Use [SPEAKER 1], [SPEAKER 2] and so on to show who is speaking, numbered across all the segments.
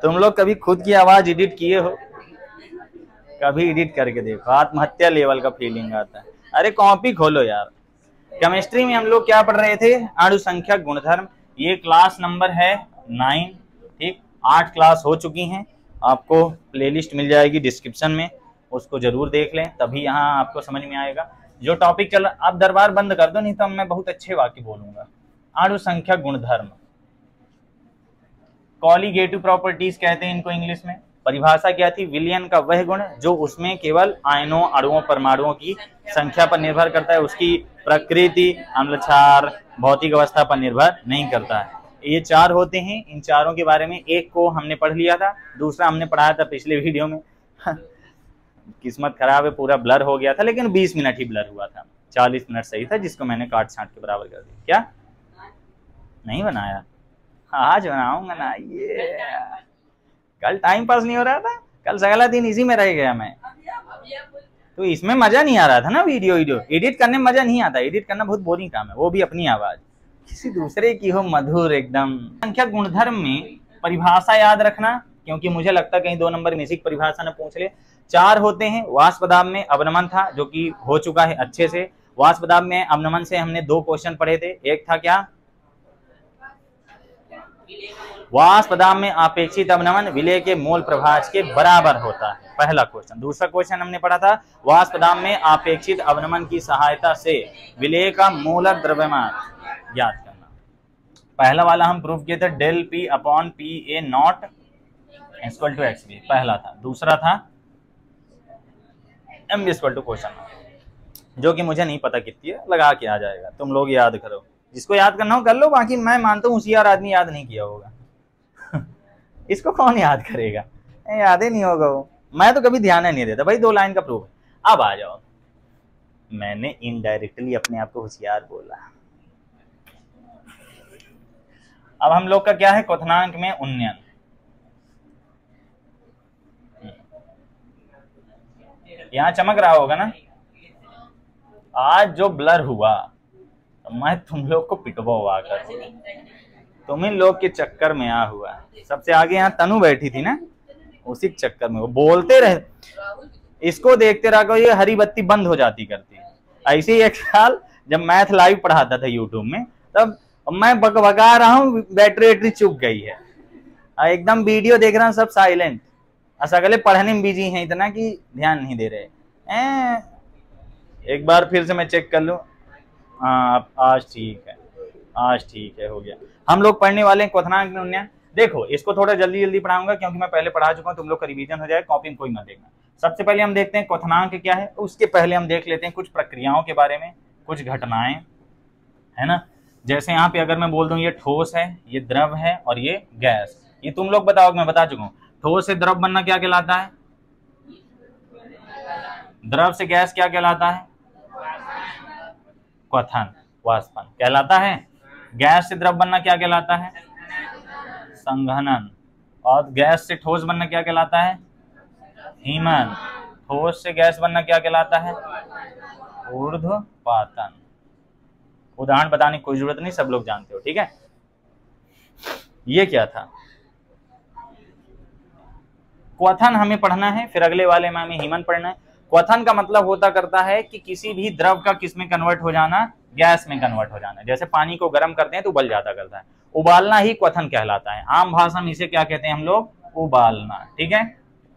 [SPEAKER 1] तुम लोग कभी खुद की आवाज एडिट किए हो? कभी एडिट करके देखो, आत्महत्या लेवल का फीलिंग आता है। अरे कॉपी खोलो यार। केमिस्ट्री में हम लोग क्या पढ़ रहे थे? अणु संख्या गुणधर्म। ये क्लास नंबर है 9। ठीक, 8 क्लास हो चुकी हैं। आपको प्लेलिस्ट मिल जाएगी डिस्क्रिप्शन में, उसको जरूर देख लें, तभी यहाँ आपको समझ में आएगा जो टॉपिक चल। आप दरबार बंद कर दो, नहीं तो मैं बहुत अच्छे वाक्य बोलूंगा। अणु संख्या गुणधर्म, कॉलीगेटिव प्रॉपर्टीज कहते हैं इनको इंग्लिश में। परिभाषा क्या थी? विलयन का वह गुण जो उसमें केवल आयनों, अणुओं, परमाणुओं की संख्या पर निर्भर करता है, उसकी प्रकृति, अम्ल क्षार, भौतिक अवस्था पर निर्भर नहीं करता है। ये 4 होते हैं। इन चारों के बारे में एक को हमने पढ़ लिया था, दूसरा हमने पढ़ाया था पिछले वीडियो में। किस्मत खराब है, पूरा ब्लर हो गया था, लेकिन 20 मिनट ही ब्लर हुआ था, 40 मिनट सही था, जिसको मैंने काट छांट के बराबर कर दिया। क्या नहीं बनाया? आज बनाऊंगा ना। ये कल टाइम पास नहीं हो रहा था, कल सगला दिन इसी में रह गया मैं। तो इसमें मजा नहीं आ रहा था ना। वीडियो एडिट करने में मजा नहीं आता। एडिट करना बहुत बोरिंग काम है, वो भी अपनी आवाज, किसी दूसरे की हो मधुर एकदम। संख्या गुणधर्म में परिभाषा याद रखना, क्योंकि मुझे लगता है कहीं 2 नंबर में इसी परिभाषा ने पूछ ले। 4 होते हैं। वाष्प पदार्थ में अवनमन था, जो कि हो चुका है अच्छे से। वाष्प पदार्थ में अवनमन से हमने 2 क्वेश्चन पढ़े थे। एक था क्या? वाष्प पदार्थ में अपेक्षित अवनमन विलेय के मोल प्रभाज के बराबर होता है, पहला क्वेश्चन। दूसरा क्वेश्चन हमने पढ़ा था वाष्प पदार्थ में अपेक्षित अवनमन की सहायता से विलेय का मोलर द्रव्यमान ज्ञात करना। पहला वाला हम प्रूफ किए थे, del P upon P A not equal to X B, पहला था। दूसरा था M B equal to question, जो कि मुझे नहीं पता कितनी है, लगा के आ जाएगा। तुम लोग याद करो, जिसको याद करना हो कर लो, बाकी मैं मानता हूँ होशियार आदमी याद नहीं किया होगा। इसको कौन याद करेगा? याद ही नहीं होगा वो। मैं तो कभी ध्यान नहीं देता भाई, 2 लाइन का प्रूफ। अब आ जाओ, मैंने इनडायरेक्टली अपने आप को होशियार बोला। अब हम लोग का क्या है? क्वथनांक में उन्नयन। यहां चमक रहा होगा ना। आज जो ब्लर हुआ तो मैं तुम लोग को पिटवा कर, तुम इन लोग के चक्कर में आ हुआ। सबसे आगे यहाँ तनु बैठी थी ना, उसी चक्कर में वो बोलते रहे। इसको देखते रहा को ये हरी बत्ती बंद हो जाती करती। ऐसे ही एक साल जब मैथ लाइव पढ़ाता था यूट्यूब में, तब मैं बकबका रहा हूँ, बैटरी चुप गई है, एकदम वीडियो देख रहा हूँ, सब साइलेंट। अगले पढ़ने में बिजी हैं इतना कि ध्यान नहीं दे रहे। एक बार फिर से मैं चेक कर लूँ। हाँ आज ठीक है, आज ठीक है, हो गया। हम लोग पढ़ने वाले हैं क्वथनांक में उन्नयन। देखो इसको थोड़ा जल्दी जल्दी पढ़ाऊंगा, क्योंकि मैं पहले पढ़ा चुका हूँ, तुम लोग का रिवीजन हो जाए, कॉपी में कोई मत देखना। सबसे पहले हम देखते हैं क्वथनांक क्या है। उसके पहले हम देख लेते हैं कुछ प्रक्रियाओं के बारे में, कुछ घटनाएं, है ना। जैसे यहाँ पे अगर मैं बोल दूं ये ठोस है, ये द्रव है और ये गैस, ये तुम लोग बताओगे, मैं बता चुका हूँ। ठोस से द्रव बनना क्या कहलाता है? द्रव से गैस क्या कहलाता है? क्वथन, वाष्पन कहलाता है। गैस से द्रव बनना क्या कहलाता है? संघनन। और गैस से ठोस बनना क्या कहलाता है? हीमन। ठोस से गैस बनना क्या कहलाता है? ऊर्ध्वपातन। उदाहरण बताने की कोई जरूरत नहीं, सब लोग जानते हो, ठीक है। ये क्या था? क्वथन हमें पढ़ना है, फिर अगले वाले में हमें हीमन पढ़ना है। क्वथन का मतलब होता करता है कि किसी भी द्रव का किस में कन्वर्ट हो जाना? गैस में कन्वर्ट हो जाना। जैसे पानी को गर्म करते हैं तो उबल जाता करता है, उबालना ही क्वथन कहलाता है। आम भाषा में इसे क्या कहते हैं हम लोग? उबालना, ठीक है।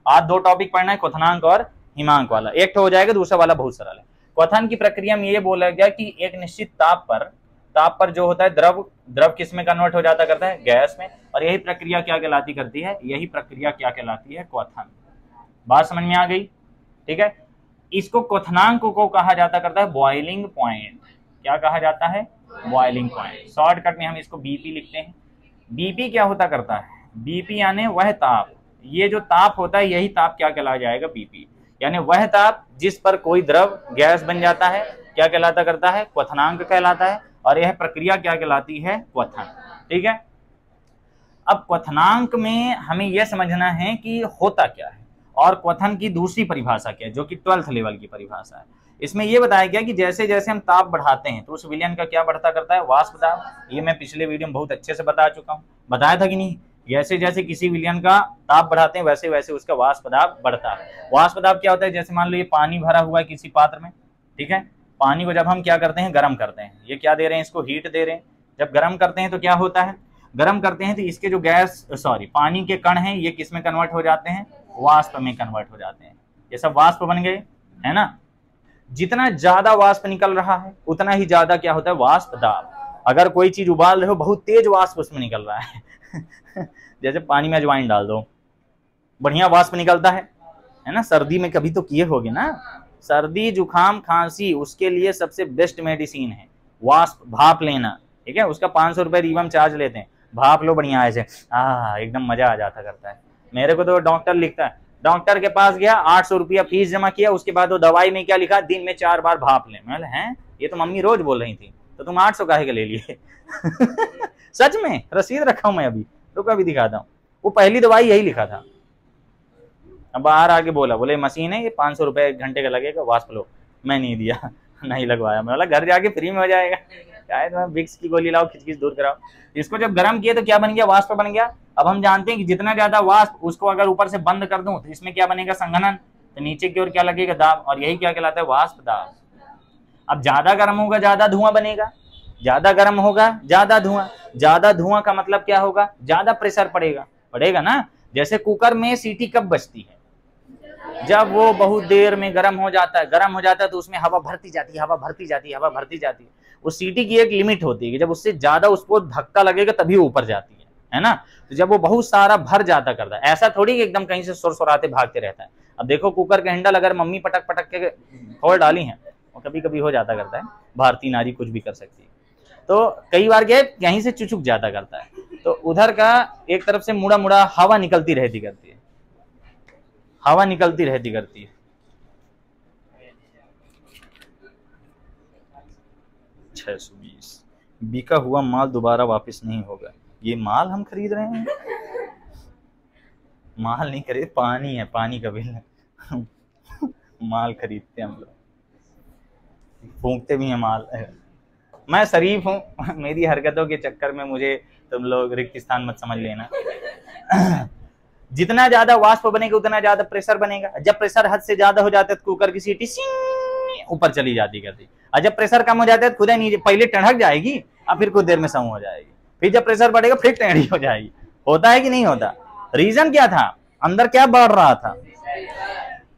[SPEAKER 1] आज 2 टॉपिक पढ़ना है, क्वथनांक और हिमांक वाला। एक तो हो जाएगा, दूसरा वाला बहुत सरल है। क्वथन की प्रक्रिया में ये बोला गया कि एक निश्चित ताप पर जो होता है द्रव किस में कन्वर्ट हो जाता करता है? गैस में। और यही प्रक्रिया क्या कहलाती करती है? यही प्रक्रिया क्या कहलाती है? क्वथन। बात समझ में आ गई, ठीक है। इसको क्वथनांक को कहा जाता करता है बॉइलिंग पॉइंट। क्या कहा जाता है? Boiling point. शॉर्टकट में हम इसको बीपी लिखते हैं। बीपी क्या होता करता है? बीपी यानी वह ताप, ये जो ताप होता है यही ताप क्या कहला जाएगा? बीपी। यानी वह ताप जिस पर कोई द्रव गैस बन जाता है क्या कहलाता करता है? क्वथनांक कहलाता है। और यह प्रक्रिया क्या कहलाती है? क्वथन, ठीक है। अब क्वथनांक में हमें यह समझना है कि होता क्या है, और क्वथन की दूसरी परिभाषा क्या है, जो कि 12th लेवल की परिभाषा है। इसमें यह बताया गया कि जैसे जैसे हम ताप बढ़ाते हैं तो उस विलयन का क्या बढ़ता करता है? वाष्प दाब। ये मैं पिछले वीडियो में बहुत अच्छे से बता चुका हूँ, बताया था कि नहीं? जैसे जैसे किसी विलयन का ताप बढ़ाते हैं वैसे वैसे उसका वाष्प दाब बढ़ता है। वाष्प दाब क्या होता है, जैसे मान लो ये पानी भरा हुआ है किसी पात्र में, ठीक है, पानी को जब हम क्या करते हैं, गर्म करते हैं, ये क्या दे रहे हैं, इसको हीट दे रहे हैं। जब गर्म करते हैं तो क्या होता है, गर्म करते हैं तो इसके जो पानी के कण हैं ये किस में कन्वर्ट हो जाते हैं, वाष्प में कन्वर्ट हो जाते हैं। ये सब वाष्प बन गए, है ना। जितना ज्यादा वाष्प निकल रहा है उतना ही ज्यादा क्या होता है, वाष्प दाब। अगर कोई चीज उबाल रहे हो, बहुत तेज वाष्प उसमें निकल रहा है जैसे पानी में अजवाइन डाल दो, बढ़िया वाष्प निकलता है ना। सर्दी में कभी तो किए होगे ना, सर्दी जुकाम खांसी उसके लिए सबसे बेस्ट मेडिसिन है वाष्प, भाप लेना, ठीक है। उसका 500 रुपए रिवम चार्ज लेते हैं, भाप लो बढ़िया ऐसे, एकदम मजा आ जाता करता है। मेरे को तो डॉक्टर लिखता है, डॉक्टर के पास गया, 800 रुपया फीस जमा किया, उसके बाद वो दवाई में क्या लिखा, दिन में 4 बार भाप ले। मैं बोला हैं, ये तो मम्मी रोज बोल रही थी, तो तुम 800 काहे के ले लिए सच में रसीद रखा हूं मैं, अभी रुको अभी दिखाता हूँ। वो पहली दवाई यही लिखा था। अब बाहर आके बोले मशीन है ये 500 रुपए घंटे का लगेगा, वाष्प लो। मैं नहीं दिया नहीं लगवाया। मैं बोला घर जाके फ्री में हो जाएगा, शायद मैं विक्स की गोली लाओ, खिचखिच दूर कराओ। इसको जब गर्म किए तो क्या बन गया, वाष्प बन गया। अब हम जानते हैं कि जितना ज्यादा वाष्प, उसको अगर ऊपर से बंद कर दूं तो इसमें क्या बनेगा, संघनन, तो नीचे की ओर क्या लगेगा, दाब, और यही क्या कहलाता है, वाष्प दाब। अब ज्यादा गर्म होगा ज्यादा धुआं बनेगा, ज्यादा गर्म होगा ज्यादा धुआं, ज्यादा धुआं का मतलब क्या होगा, ज्यादा प्रेशर पड़ेगा ना। जैसे कुकर में सीटी कब बजती है, जब वो बहुत देर में गर्म हो जाता है तो उसमें हवा भरती जाती है। उस सीटी की एक लिमिट होती है कि जब उससे ज्यादा उसको धक्का लगेगा तभी वो ऊपर जाती है ना। तो जब वो बहुत सारा भर जाता करता है, ऐसा थोड़ी कि एकदम कहीं से सुरसुराते भागते रहता है। अब देखो कुकर के हैंडल अगर मम्मी पटक के खोल डाली है, और कभी कभी हो जाता करता है, भारतीय नारी कुछ भी कर सकती है, तो कई बार क्या यहीं से चुचुक जाता करता है, तो उधर का एक तरफ से मुड़ा हवा निकलती रहती करती है, हवा निकलती रहती करती है। 620 बिका हुआ माल दोबारा वापस नहीं होगा। ये माल हम खरीद रहे हैं, माल नहीं खरीद, पानी है, पानी का बिल माल खरीदते हैं हम लोग, फूंकते भी हैं माल। मैं शरीफ हूँ, मेरी हरकतों के चक्कर में मुझे तुम लोग रिक्त स्थान मत समझ लेना जितना ज्यादा वाष्प बनेगा उतना ज्यादा प्रेशर बनेगा। जब प्रेशर हद से ज्यादा हो जाता है तो कुकर की सीटी ऊपर चली जाती करती, और जब प्रेशर कम हो जाता है तो खुद नीचे, पहले टढ़क जाएगी और फिर कुछ देर में सम हो जाएगी, फिर जब प्रेशर बढ़ेगा फिर टेढ़ी हो जाएगी। होता है कि नहीं होता? रीजन क्या था, अंदर क्या बढ़ रहा था?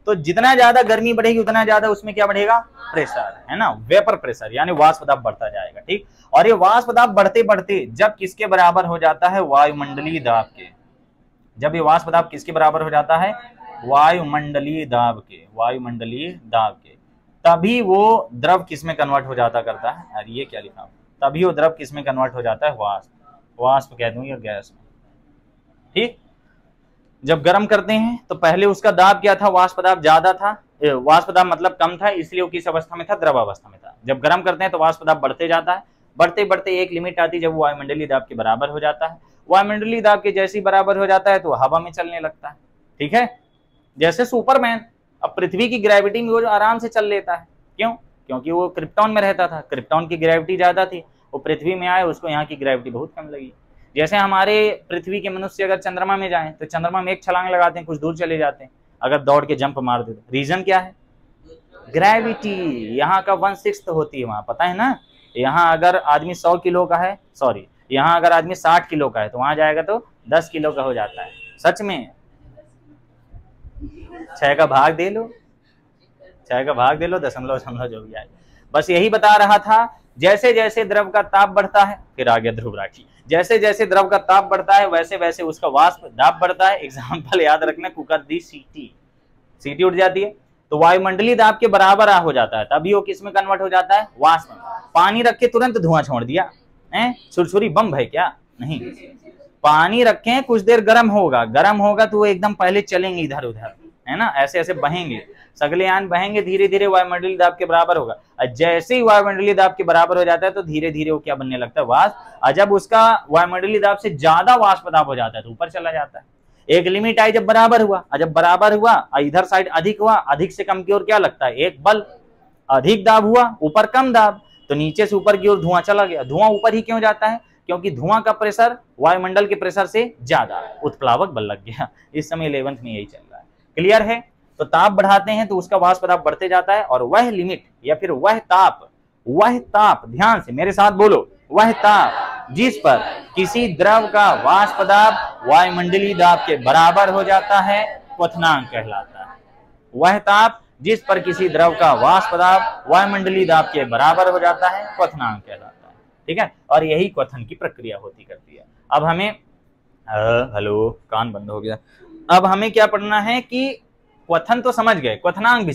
[SPEAKER 1] तो जितना ज्यादा गर्मी बढ़ेगी उतना ज्यादा उसमें क्या बढ़ेगा, प्रेशर, है ना, वेपर प्रेशर, यानी वाष्प दाब बढ़ता जाएगा। ठीक, और ये वाष्प दाब बढ़ते बढ़ते जब किसके बराबर हो जाता है, वायुमंडलीय दाब के। जब ये वाष्प दाब किसके बराबर हो जाता है, वायुमंडलीय दाब के, वायुमंडलीय दाब के, तभी वो द्रव किसमें कन्वर्ट हो जाता करता है, अरे ये क्या लिखा, तभी वो द्रव किसमें कन्वर्ट हो जाता है, वाष्प, वाष्प कह दूं या गैस में। ठीक, जब गर्म करते हैं तो पहले उसका दाब क्या था, वाष्प दाब ज्यादा था, वाष्प दाब मतलब कम था, इसलिए वो किस अवस्था में था, द्रव अवस्था में था। जब गर्म करते हैं तो वाष्प दाब बढ़ते जाता है, बढ़ते बढ़ते एक लिमिट आती है जब वो वायुमंडलीय दाब के बराबर हो जाता है। वायुमंडलीय दाब के जैसे ही बराबर हो जाता है तो हवा में चलने लगता है। ठीक है, जैसे सुपरमैन, अब पृथ्वी की ग्रेविटी में वो आराम से चल लेता है, क्यों? क्योंकि वो क्रिप्टॉन में रहता था, क्रिप्टॉन की ग्रेविटी ज्यादा थी, वो पृथ्वी में आए उसको यहाँ की ग्रेविटी बहुत कम लगी। जैसे हमारे पृथ्वी के मनुष्य अगर चंद्रमा में जाएं तो चंद्रमा में एक छलांग लगाते हैं, कुछ दूर चले जाते हैं, अगर दौड़ के जंप मार देते, रीजन क्या है, ग्रेविटी। यहाँ का 1/6 होती है वहां, पता है ना। यहाँ अगर आदमी 100 किलो का है, सॉरी, यहाँ अगर आदमी 60 किलो का है तो वहां जाएगा तो 10 किलो का हो जाता है। सच में 6 का भाग दे लो, 6 का भाग दे लो, दशमलव जो भी आए। बस यही बता रहा था, जैसे जैसे द्रव का ताप बढ़ता है, फिर आगे ध्रुव राशि, जैसे जैसे द्रव का ताप बढ़ता है वैसे वैसे उसका वाष्प दाब बढ़ता है। एग्जाम्पल याद रखना, कुकर दी सीटी, सीटी उठ जाती है तो वायुमंडलीय दाब के बराबर हो जाता है, तभी वो किस में कन्वर्ट हो जाता है, वाष्प में। पानी रख के तुरंत धुआं छोड़ दिया, छुरछुरी बम है क्या? नहीं, पानी रखें, कुछ देर गर्म होगा तो वो एकदम पहले चलेंगे इधर उधर, है ना, ऐसे ऐसे बहेंगे, सगलेयान बहेंगे, धीरे धीरे वायुमंडलीय दाब के बराबर होगा। और जैसे ही वायुमंडलीय दाब के बराबर हो जाता है तो धीरे धीरे वो क्या बनने लगता है, वाष्प। और जब उसका वायुमंडलीय दाब से ज्यादा वाष्प दाब हो जाता है तो ऊपर चला जाता है। एक लिमिट आई जब बराबर हुआ, और जब बराबर हुआ और इधर साइड अधिक हुआ, अधिक से कम की ओर क्या लगता है, एक बल, अधिक दाब हुआ, ऊपर कम दाब, तो नीचे से ऊपर की ओर धुआं चला गया। धुआं ऊपर ही क्यों जाता है? क्योंकि धुआं का प्रेशर वायुमंडल के प्रेशर से ज्यादा, उत्प्लावक बल लग गया। इस समय 11th में यही चल रहा है। क्लियर है? तो ताप बढ़ाते हैं तो उसका वाष्प दाब बढ़ते जाता है, और वह लिमिट या फिर वह ताप, ध्यान से मेरे साथ बोलो, वह ताप जिस पर किसी द्रव का वाष्प दाब वायुमंडलीय दाब के बराबर हो जाता है क्वथनांक कहलाता है। वह ताप जिस पर किसी द्रव का वाष्प दाब वायुमंडलीय दाब के बराबर हो जाता है क्वथनांक कहलाता है। ठीक है, और यही क्वथन की प्रक्रिया होती करती है। अब हमें हेलो, कान बंद हो गया। अब हमें क्या पढ़ना है कि क्वथन तो समझ गए, क्वथनांक भी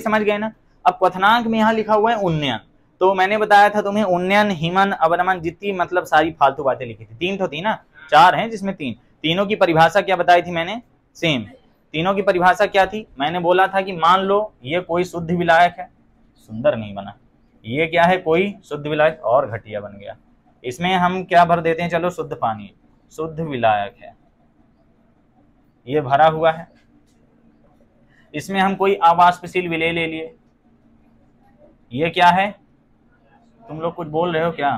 [SPEAKER 1] समझ गए ना। अब क्वथनांक में यहाँ लिखा हुआ है उन्नयन। तो मैंने बताया था तुम्हें उन्नयन, हिमन, अवनमन, जितनी मतलब सारी फालतू बातें लिखी थी। 3 थी ना, 4 हैं जिसमें 3। तीनों की परिभाषा क्या बताई थी मैंने? सेम। तीनों की परिभाषा क्या थी? मैंने बोला था कि मान लो ये कोई शुद्ध विलायक है, सुंदर नहीं बना, ये क्या है? कोई शुद्ध विलायक, और घटिया बन गया। इसमें हम क्या भर देते हैं? चलो शुद्ध पानी, शुद्ध विलायक है, ये भरा हुआ है। इसमें हम कोई अवाष्पशील विलेय ले लिए, ये क्या है? तुम लोग कुछ बोल रहे हो क्या?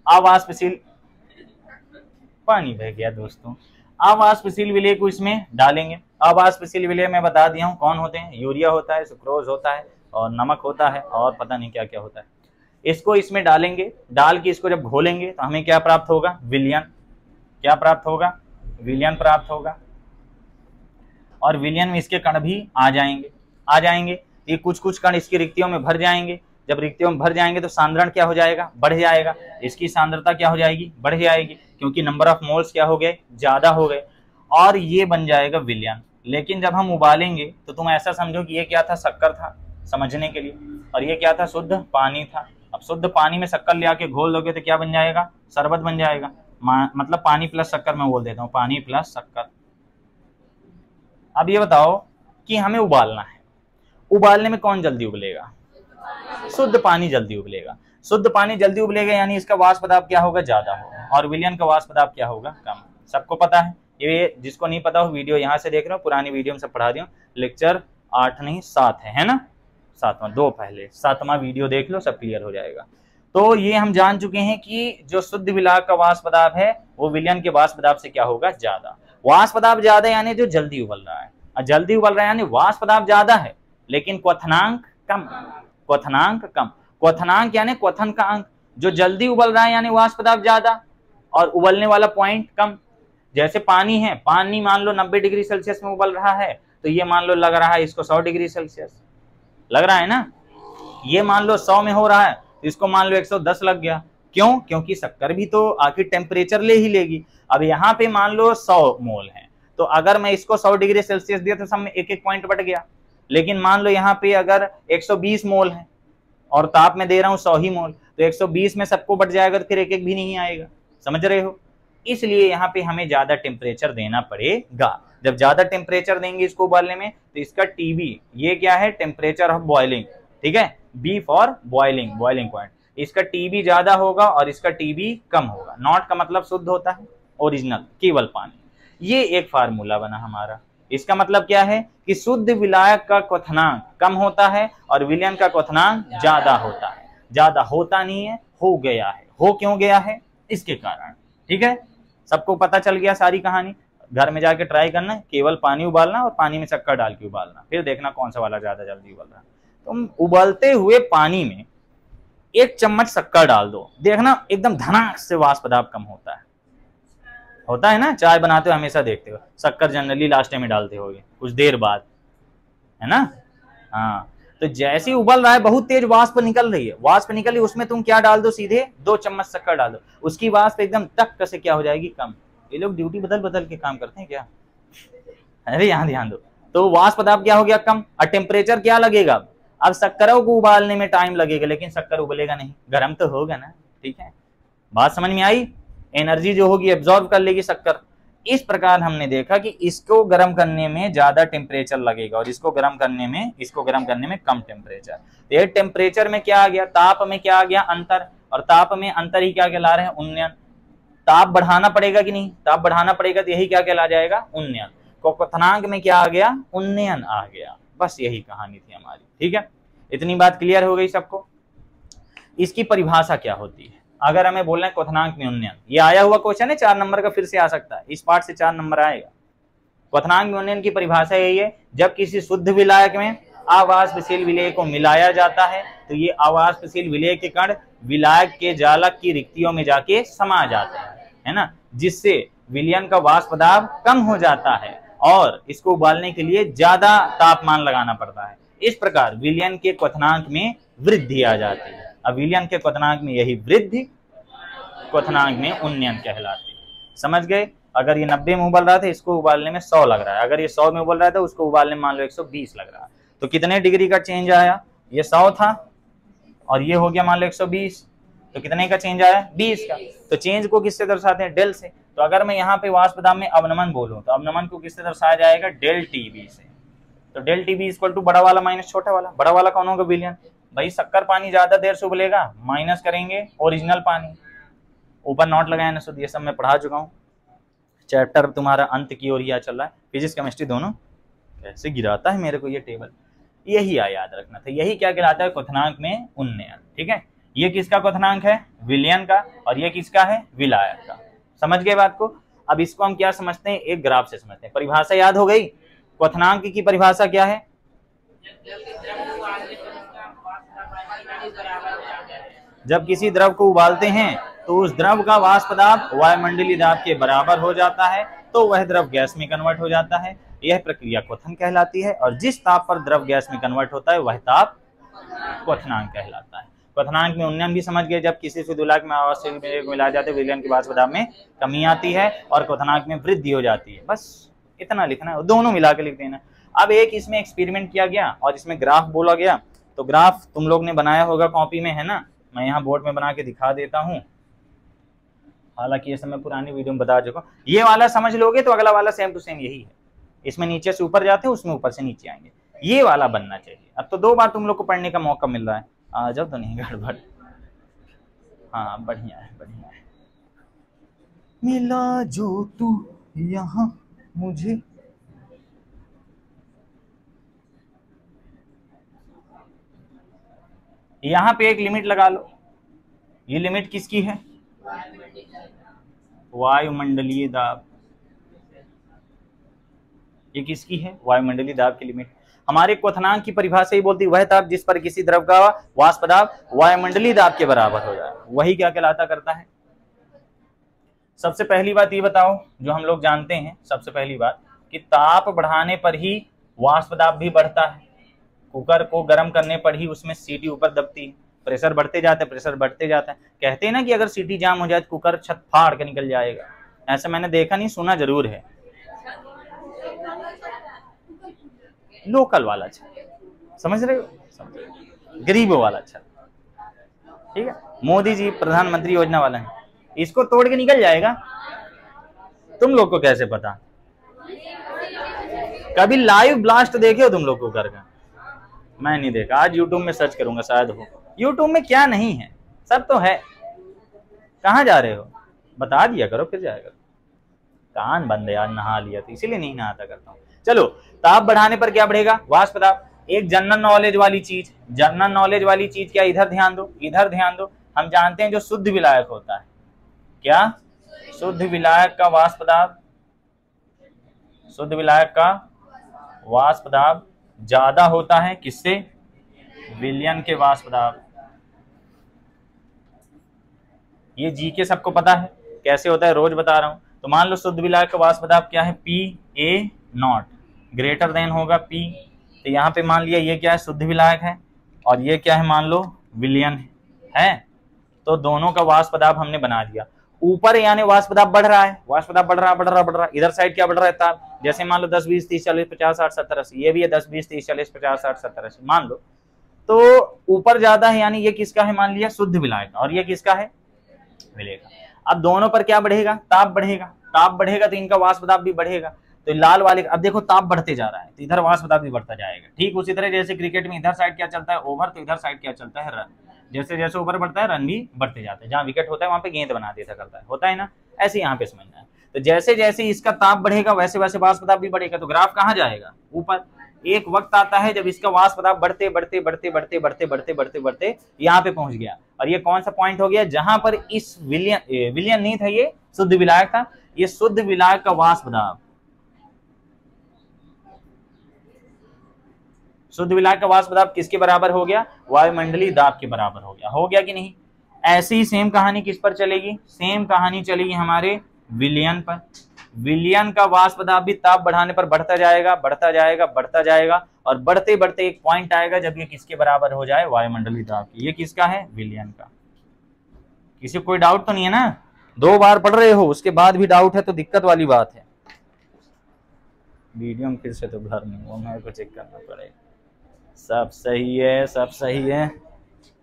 [SPEAKER 1] अवाष्पशील पानी बह गया दोस्तों। अवाष्पशील विलेय को इसमें डालेंगे। अवाष्पशील विलेय मैं बता दिया हूं कौन होते हैं। यूरिया होता है, सुक्रोज होता है, और नमक होता है, और पता नहीं क्या क्या होता है। इसको इसमें डालेंगे। डाल के इसको जब घोलेंगे तो हमें क्या प्राप्त होगा? विलयन। क्या प्राप्त होगा? विलयन प्राप्त होगा। और विलयन में इसके कण भी आ जाएंगे। ये कुछ कण इसकी रिक्तियों में भर जाएंगे। जब रिक्तियों में भर जाएंगे तो सांद्रण क्या हो जाएगा? बढ़ जाएगा। इसकी सांद्रता क्या हो जाएगी? बढ़ जाएगी, क्योंकि नंबर ऑफ मोल्स क्या हो गए? ज्यादा हो गए, और ये बन जाएगा विलयन। लेकिन जब हम उबालेंगे तो तुम ऐसा समझो कि ये क्या था? शक्कर था, समझने के लिए, और ये क्या था? शुद्ध पानी था। अब शुद्ध पानी में शक्कर ले आके घोल दोगे तो क्या बन जाएगा? शरबत बन जाएगा। मतलब पानी प्लस शक्कर, मैं बोल देता हूँ, पानी प्लस शक्कर। अब ये बताओ कि हमें उबालना है, उबालने में कौन जल्दी उबलेगा? शुद्ध पानी जल्दी उबलेगा। शुद्ध पानी जल्दी उबलेगा, यानी इसका वाष्प दाब क्या होगा? ज्यादा होगा, और विलयन का वाष्प दाब क्या होगा? कम। सबको पता है। ये जिसको नहीं पता हो वीडियो यहाँ से देख रहे हो, पुरानी वीडियो में सब पढ़ा दिया, लेक्चर 8 नहीं 7 है ना? 7वां, 2 पहले, 7वां वीडियो देख लो, सब क्लियर हो जाएगा। तो ये हम जान चुके हैं कि जो शुद्ध विलायक का वाष्प दाब है वो विलयन के वाष्प दाब से क्या होगा? ज्यादा। वाष्प दाब ज्यादा यानी जो जल्दी उबल रहा है, और जल्दी उबल रहा है यानी वाष्प दाब ज्यादा है, लेकिन क्वथनांक कम। क्वथनांक यानी क्वथन का अंक। जो जल्दी उबल रहा है यानी वाष्प दाब ज्यादा, और उबलने वाला पॉइंट कम। जैसे पानी है, पानी मान लो 90 डिग्री सेल्सियस में उबल रहा है, तो ये मान लो लग रहा है इसको 100 डिग्री सेल्सियस लग रहा है ना। ये मान लो 100 में हो रहा है, इसको मान लो 110 लग गया। क्यों? क्योंकि शक्कर भी तो आखिर टेम्परेचर ले ही लेगी। अब यहाँ पे मान लो 100 मोल है, तो अगर मैं इसको 100 डिग्री सेल्सियस दिया तो सब में एक पॉइंट बढ़ गया। लेकिन मान लो यहाँ पे अगर 120 मोल है और ताप में दे रहा हूँ 100 ही मोल, तो 120 में सबको बढ़ जाएगा, तो फिर एक भी नहीं आएगा। समझ रहे हो? इसलिए यहाँ पे हमें ज्यादा टेम्परेचर देना पड़ेगा। जब ज्यादा टेम्परेचर देंगे इसको उबालने में, तो इसका टीबी, ये क्या है? Temperature of boiling. ठीक है, B for boiling, boiling point. इसका टीबी ज्यादा होगा और इसका टीबी कम होगा। नॉट का मतलब शुद्ध होता है, ओरिजिनल केवल पानी। ये एक फार्मूला बना हमारा। इसका मतलब क्या है कि शुद्ध विलायक का क्वथनांक कम होता है और विलयन का क्वथनांक ज्यादा होता है। ज्यादा होता नहीं है, हो गया है। हो क्यों गया है? इसके कारण। ठीक है, सबको पता चल गया सारी कहानी। घर में जाके ट्राई करना, केवल पानी उबालना और पानी में शक्कर डाल के उबालना, फिर देखना कौन सा वाला ज्यादा जल्दी उबल रहा है। तुम उबलते हुए पानी में 1 चम्मच शक्कर डाल दो, देखना एकदम धनाक से वाष्प दाब कम होता है ना। चाय बनाते हो हमेशा देखते हो शक्कर जनरली लास्ट में डालते होगे कुछ देर बाद, है ना। हाँ, तो जैसे ही उबल रहा है बहुत तेज वाष्प निकल रही है, उसमें तुम क्या डाल दो? सीधे 2 चम्मच शक्कर डाल दो। उसकी वाष्प एकदम तक से क्या हो जाएगी? कम। ये लोग ड्यूटी बदल बदल के काम करते हैं क्या? अरे यहाँ ध्यान दो। तो वाष्प दाब क्या हो गया? कम। और टेम्परेचर क्या लगेगा? अब शक्करों को उबालने में टाइम लगेगा, लेकिन शक्कर उबलेगा नहीं, गर्म तो होगा ना। ठीक है, बात समझ में आई? एनर्जी जो होगी एब्जॉर्ब कर लेगी शक्कर। इस प्रकार हमने देखा कि इसको गर्म करने में ज्यादा टेम्परेचर लगेगा और इसको गर्म करने में कम टेम्परेचर। ये टेम्परेचर में क्या आ गया? ताप में क्या आ गया? अंतर। और ताप में अंतर ही क्या कहला रहे हैं? उन्नयन। ताप बढ़ाना पड़ेगा कि नहीं? ताप बढ़ाना पड़ेगा, तो यही क्या कहला जाएगा? उन्नयन। क्वथनांक में क्या आ गया? उन्नयन आ गया। बस यही कहानी थी हमारी। ठीक है, इतनी बात क्लियर हो गई सबको। इसकी परिभाषा क्या होती है? अगर हमें बोलना है क्वथनांक में उन्नयन, ये आया हुआ क्वेश्चन है 4 नंबर का, फिर से आ सकता है, इस पार्ट से 4 नंबर आएगा। क्वथनांक में उन्नयन की परिभाषा यही है, जब किसी शुद्ध विलायक में अवाष्पशील विलेय को मिलाया जाता है तो ये अवाष्पशील विलेय के कण विलायक के जालक की रिक्तियों में जाके समा जाते हैं, है ना, जिससे विलयन का वाष्प दाब कम हो जाता है और इसको उबालने के लिए ज्यादा तापमान लगाना पड़ता है। इस प्रकार विलयन के क्वथनांक में वृद्धि आ जाती है। अब विलयन के क्वथनांक में यही वृद्धि क्वथनांक में उन्नयन कहलाती है। समझ गए? अगर ये 90 में उबल रहा था, इसको उबालने में 100 लग रहा है। अगर ये 100 में उबल रहा था, उसको उबालने में मान लो 120 लग रहा है, तो कितने डिग्री का चेंज आया? ये 100 था और ये हो गया मान लो 120, तो कितने का चेंज आया? 20 का। तो चेंज को किससे दर्शाते हैं? डेल से। तो अगर मैं यहाँ पे वाष्प दाब में अवनमन बोलूं तो अवनमन को किससे दर्शाया जाएगा? डेल टीबी से। तो डेल टीबी इक्वल टू बड़ा वाला माइनस छोटा वाला। बड़ा वाला कौन होगा? विलयन। भाई शक्कर पानी ज्यादा देर से उबलेगा, माइनस करेंगे ओरिजिनल पानी। ऊपर नोट लगाया ना, ये सब मैं पढ़ा चुका हूँ। चैप्टर तुम्हारा अंत की ओर ही चल रहा है, फिजिक्स केमिस्ट्री दोनों। कैसे गिराता है मेरे को ये टेबल, यही याद रखना था। यही क्या कहलाता है? क्वथनांक में उन्नयन। ठीक है, ये किसका क्वथनांक है? विलयन का। और ये किसका है? विलायक का। समझ गए बात को? अब इसको हम क्या समझते हैं? एक ग्राफ से समझते हैं। परिभाषा याद हो गई? क्वथनांक की परिभाषा क्या है? जब किसी द्रव को उबालते हैं तो उस द्रव का वाष्प दाब वायुमंडलीय दाब के बराबर हो जाता है, तो वह द्रव गैस में कन्वर्ट हो जाता है। यह प्रक्रिया क्वथन कहलाती है और जिस ताप पर द्रव गैस में कन्वर्ट होता है वह ताप क्वथनांक कहलाता है। क्वथनांक में उन्नयन भी समझ गए, जब किसी शुद्ध विलायक में अवाष्पशील विलेय को मिलाया जाता है विलयन के वाष्प दाब में कमी आती है और क्वथनांक में वृद्धि हो जाती है। बस इतना लिखना है, दोनों मिला के लिख देना। अब एक इसमें एक्सपेरिमेंट किया गया और इसमें ग्राफ बोला गया, तो ग्राफ तुम लोग ने बनाया होगा कॉपी में, है ना? मैं यहाँ बोर्ड में बना के दिखा देता हूँ। हालांकि ये सब मैं पुरानी वीडियो में बता चुका हूँ। ये वाला समझ लोगे तो अगला वाला सेम टू सेम यही है। इसमें नीचे से ऊपर जाते हैं, उसमें ऊपर से नीचे आएंगे। ये वाला बनना चाहिए। अब तो 2 बार तुम लोग को पढ़ने का मौका मिल रहा है, आ जाओ तो नहीं गड़बड़। हाँ बढ़िया है, बढ़िया है। मिला जो तू यहाँ मुझे, यहाँ पे एक लिमिट लगा लो। ये लिमिट किसकी है? वायुमंडलीय दाब। ये किसकी है? वायुमंडलीय दाब की लिमिट। हमारे क्वथनांक की परिभाषा ही बोलती है वह ताप जिस पर किसी द्रव का वाष्प दाब वायुमंडलीय दाब के बराबर हो जाए, वही क्या कहलाता करता है? सबसे पहली बात ये बताओ जो हम लोग जानते हैं, सबसे पहली बात कि ताप बढ़ाने पर ही वाष्प दाब भी बढ़ता है। कुकर को गर्म करने पर ही उसमें सीटी ऊपर दबती है, प्रेशर बढ़ते जाता है, प्रेशर बढ़ते जाता है। कहते हैं ना कि अगर सीटी जाम हो जाए तो कुकर छत फाड़ के निकल जाएगा। ऐसा मैंने देखा नहीं, सुना जरूर है। लोकल वाला छत, समझ रहे हो? गरीबों वाला छत, ठीक है? मोदी जी प्रधानमंत्री योजना वाला है, इसको तोड़ के निकल जाएगा। तुम लोग को कैसे पता? कभी लाइव ब्लास्ट देखे हो तुम लोग कुकर का? मैं नहीं देखा, आज यूट्यूब में सर्च करूंगा, शायद हो। यूट्यूब में क्या नहीं है, सब तो है। कहाँ जा रहे हो? बता दिया करो फिर जाया करो। कान बंद है, आज नहा लिया तो इसीलिए नहीं नहाता करता हूँ। चलो, ताप बढ़ाने पर क्या बढ़ेगा? वाष्प दाब। एक जनरल नॉलेज वाली चीज, जनरल नॉलेज वाली चीज क्या? इधर ध्यान दो, इधर ध्यान दो। हम जानते हैं जो शुद्ध विलायक होता है, क्या? शुद्ध विलायक का वाष्प दाब, शुद्ध विलायक का वाष्प दाब ज्यादा होता है किससे? विलयन के वाष्प दाब। ये जी के सबको पता है कैसे होता है, रोज बता रहा हूं। तो मान लो शुद्ध विलायक का वाष्प दाब क्या है? PA0 ग्रेटर देन होगा P। तो यहाँ पे मान लिया ये क्या है? शुद्ध विलायक है और ये क्या है? मान लो विलयन है। तो दोनों का वाष्प दाब हमने बना दिया। ऊपर यानी वाष्प दाब बढ़ रहा है, वाष्प दाब बढ़ रहा है। इधर साइड क्या बढ़ रहा है? ताप। जैसे मान लो 10 20 30 40 50 60 70 80, ये भी है 10 20 30 40 50 60 70 80 मान लो। तो ऊपर ज्यादा है यानी ये किसका है? मान लिया शुद्ध विलायक, और ये किसका है? विलयन। अब दोनों पर क्या बढ़ेगा? ताप बढ़ेगा। ताप बढ़ेगा तो इनका वाष्प दाब भी बढ़ेगा। तो लाल वाले, अब देखो ताप बढ़ते जा रहा है तो इधर वाष्प दाब भी बढ़ता जाएगा। ठीक उसी तरह जैसे क्रिकेट में इधर साइड क्या चलता है? ओवर, तो इधर साइड क्या चलता है? रन। जैसे जैसे ऊपर बढ़ता है रन भी बढ़ते जाते हैं। जहाँ विकेट होता है वहां पे गेंद बना देता करता है, होता है ना? ऐसे यहाँ पे समझना है। तो जैसे जैसे इसका ताप बढ़ेगा वैसे वैसे वाष्प दाब भी बढ़ेगा। तो ग्राफ कहाँ जाएगा? ऊपर। एक वक्त आता है जब इसका वाष्प दाब बढ़ते बढ़ते बढ़ते बढ़ते बढ़ते बढ़ते बढ़ते बढ़ते यहाँ पे पहुंच गया। और ये कौन सा पॉइंट हो गया, जहां पर इस विलयन नहीं था, ये शुद्ध विलायक था, ये शुद्ध विलायक का वाष्प दाब, शुद्ध विलायक का वाष्प दाब किसके बराबर हो गया, वायुमंडलीय दाब के बराबर हो गया कि नहीं। ऐसी ही सेम कहानी किस पर चलेगी, सेम कहानी चलेगी हमारे विलयन पर। विलयन का वाष्प दाब भी ताप बढ़ाने पर बढ़ता जाएगा बढ़ता जाएगा बढ़ता जाएगा, और बढ़ते बढ़ते एक पॉइंट आएगा जब ये किसके बराबर हो जाए, वायुमंडलीय दाब की। ये किसका है, विलयन का। किसी को कोई डाउट तो नहीं है ना, 2 बार पढ़ रहे हो उसके बाद भी डाउट है तो दिक्कत वाली बात है। वीडियो में फिर से तो घर नहीं हुआ, मेरे को चेक करना पड़ेगा। सब सही है, सब सही है।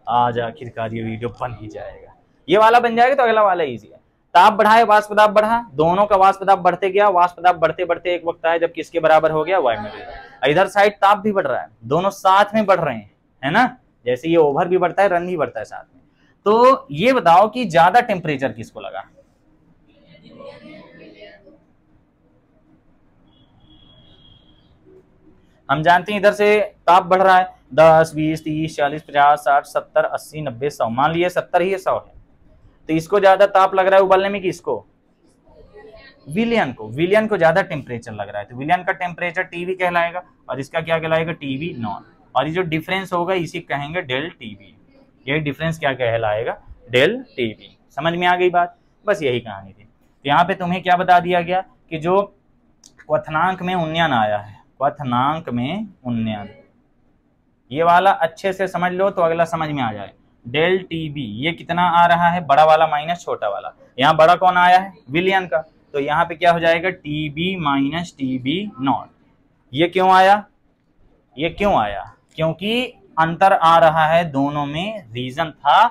[SPEAKER 1] आज आखिरकार ये वीडियो बन ही जाएगा, ये वाला बन जाएगा तो अगला वाला इजी है। ताप बढ़ाए, वाष्प दाब बढ़ा, दोनों का वाष्प दाब बढ़ते गया, वाष्प दाब बढ़ते बढ़ते एक वक्त आया जब किसके बराबर हो गया, वायुमंडलीय। इधर साइड ताप भी बढ़ रहा है, दोनों साथ में बढ़ रहे हैं, है ना। जैसे ये ओवर भी बढ़ता है, रन भी बढ़ता है साथ में। तो ये बताओ कि ज्यादा टेम्परेचर किसको लगा, हम जानते हैं इधर से ताप बढ़ रहा है 10, 20, 30, 40, 50, 60, 70, 80, 90, 100, मान लिया 70 ही 100 है, तो इसको ज्यादा ताप लग रहा है उबलने में, किसको, विलयन को। विलयन को ज्यादा टेम्परेचर लग रहा है, तो विलयन का टेम्परेचर टीवी कहलाएगा और इसका क्या कहलाएगा, टीवी नॉट। और ये जो डिफरेंस होगा इसी कहेंगे डेल टीवी। ये डिफरेंस क्या कहलाएगा, डेल टीवी। समझ में आ गई बात, बस यही कहानी थी। तो यहाँ पे तुम्हें क्या बता दिया गया कि जो क्वथनांक में उन्नयन आया है, क्वथनांक में उन्नयन, ये वाला अच्छे से समझ लो तो अगला समझ में आ जाए। डेल टीबी ये कितना आ रहा है, बड़ा वाला माइनस छोटा वाला। यहाँ बड़ा कौन आया है, विलयन का, तो यहाँ पे क्या हो जाएगा, टीबी माइनस टीबी नॉट। ये क्यों आया, ये क्यों आया, क्योंकि अंतर आ रहा है दोनों में। रीजन था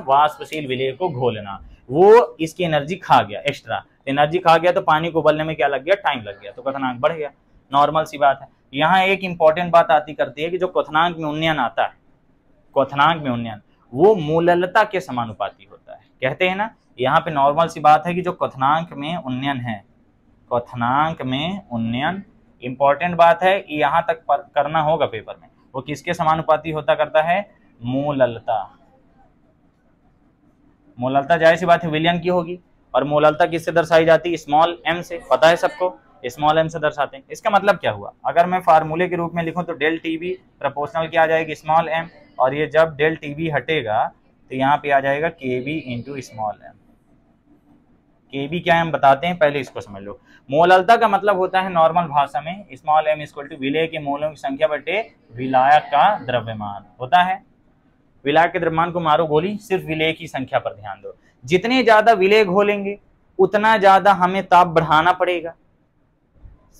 [SPEAKER 1] वाष्पशील विलय को घोलना, वो इसकी एनर्जी खा गया, एक्स्ट्रा एनर्जी खा गया, तो पानी को उबलने में क्या लग गया, टाइम लग गया, तो क्वथनांक बढ़ गया। नॉर्मल सी बात है। यहाँ एक इंपॉर्टेंट बात आती करती है कि जो क्वथनांक में उन्नयन आता है, क्वथनांक में उन्नयन वो मूललता के समानुपाती होता है, कहते हैं ना। यहाँ पे नॉर्मल सी बात है कि जो क्वथनांक में उन्नयन है, क्वथनांक में उन्नयन इंपॉर्टेंट बात है, यहाँ तक करना होगा पेपर में, वो किसके समानुपाती होता करता है, मूललता। मूललता जाहिर सी बात है विलयन की होगी, और मूललता किससे दर्शाई जाती है, स्मॉल एम से, पता है सबको, स्मॉल एम से दर्शाते हैं। इसका मतलब क्या हुआ, अगर मैं फार्मूले के रूप में लिखूं तो डेल टीबी प्रोपोर्शनल क्या आ जाएगी, स्मॉल एम, और ये जब डेल टीबी हटेगा तो यहाँ पे आ जाएगा केबी इंटू स्मॉल एम। केबी क्या हम बताते हैं, पहले इसको समझ लो। मोललता का मतलब होता है नॉर्मल भाषा में स्मॉल एम इक्वल टू विलय के मोलों की संख्या बटे विलायक का द्रव्यमान होता है। विलायक के द्रव्यमान को मारो गोली, सिर्फ विलय की संख्या पर ध्यान दो। जितने ज्यादा विलय घोलेंगे उतना ज्यादा हमें ताप बढ़ाना पड़ेगा,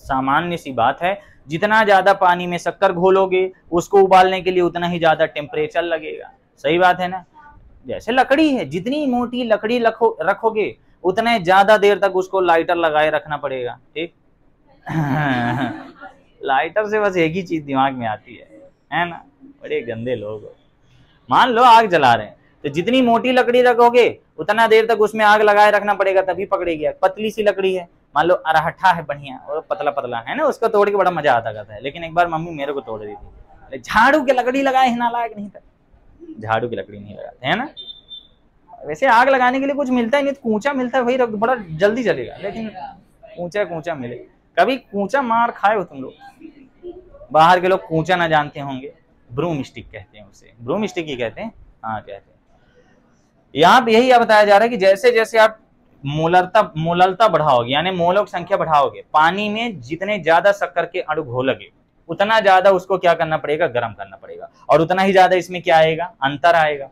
[SPEAKER 1] सामान्य सी बात है। जितना ज्यादा पानी में शक्कर घोलोगे उसको उबालने के लिए उतना ही ज्यादा टेम्परेचर लगेगा, सही बात है ना। जैसे लकड़ी है, जितनी मोटी लकड़ी रखोगे उतने ज्यादा देर तक उसको लाइटर लगाए रखना पड़ेगा, ठीक। लाइटर से बस एक ही चीज दिमाग में आती है ना, बड़े गंदे लोग हो। मान लो आग जला रहे हैं, तो जितनी मोटी लकड़ी रखोगे उतना देर तक उसमें आग लगाए रखना पड़ेगा, तभी पकड़ेगी आग। पतली सी लकड़ी है, मान लो अरहठा है बढ़िया और पतला पतला है ना, उसको तोड़ के बड़ा मजा आता करता है। लेकिन एक बार मम्मी मेरे को तोड़ दी थी, झाड़ू की लकड़ी लगाए हिना लायक नहीं था, झाड़ू की लकड़ी नहीं लगाते है ना। वैसे आग लगाने के लिए कुछ मिलता ही नहीं, तो कूचा मिलता है, वही रख, बड़ा जल्दी चलेगा। लेकिन कूचा मिले, कभी कूचा मार खाए हो तुम लोग? बाहर के लोग कूचा ना जानते होंगे, ब्रूम स्टिक कहते हैं उसे, ब्रूम स्टिक ही कहते हैं, हाँ कहते हैं। यहाँ पे यही बताया जा रहा है कि जैसे जैसे आप मोललता बढ़ाओगे, यानी मोलों की संख्या बढ़ाओगे, पानी में जितने ज्यादा शक्कर के अणु घोलोगे उतना ज्यादा उसको क्या करना पड़ेगा, गर्म करना पड़ेगा, और उतना ही ज्यादा इसमें क्या आएगा, अंतर आएगा।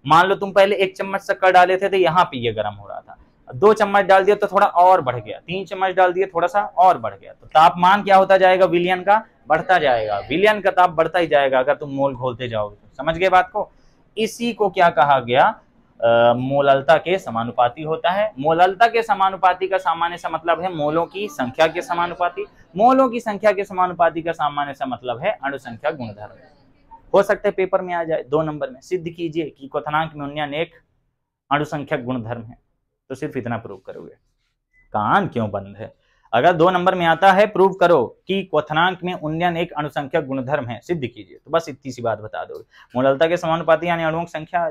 [SPEAKER 1] मान लो तुम पहले 1 चम्मच शक्कर डाले थे तो यहाँ पे ये गर्म हो रहा था, 2 चम्मच डाल दिया तो थोड़ा और बढ़ गया, 3 चम्मच डाल दिया थोड़ा सा और बढ़ गया, तो तापमान क्या होता जाएगा, विलयन का बढ़ता जाएगा। विलयन का ताप बढ़ता ही जाएगा अगर तुम मोल घोलते जाओगे तो। समझ गए बात को? इसी को क्या कहा गया, मोललता के समानुपाती होता है। मोललता के समानुपाती का सामान्य सा मतलब है मोलों की संख्या के समानुपाती। मोलों की संख्या के समानुपाती का सामान्य सा मतलब है अणु संख्या गुणधर्म। हो सकता है पेपर में आ जाए 2 नंबर में, सिद्ध कीजिए कि क्वथनांक में उन्नयन एक अणु संख्या गुणधर्म है, तो सिर्फ इतना प्रूव करोगे। कान क्यों बंद है? अगर 2 नंबर में आता है प्रूव करो कि क्वथनांक में उन्नयन एक अणुसंख्यक गुणधर्म है, सिद्ध कीजिए, तो बस इतनी सी बात बता दो। मोललता के समानुपाती यानी अणुओं की संख्या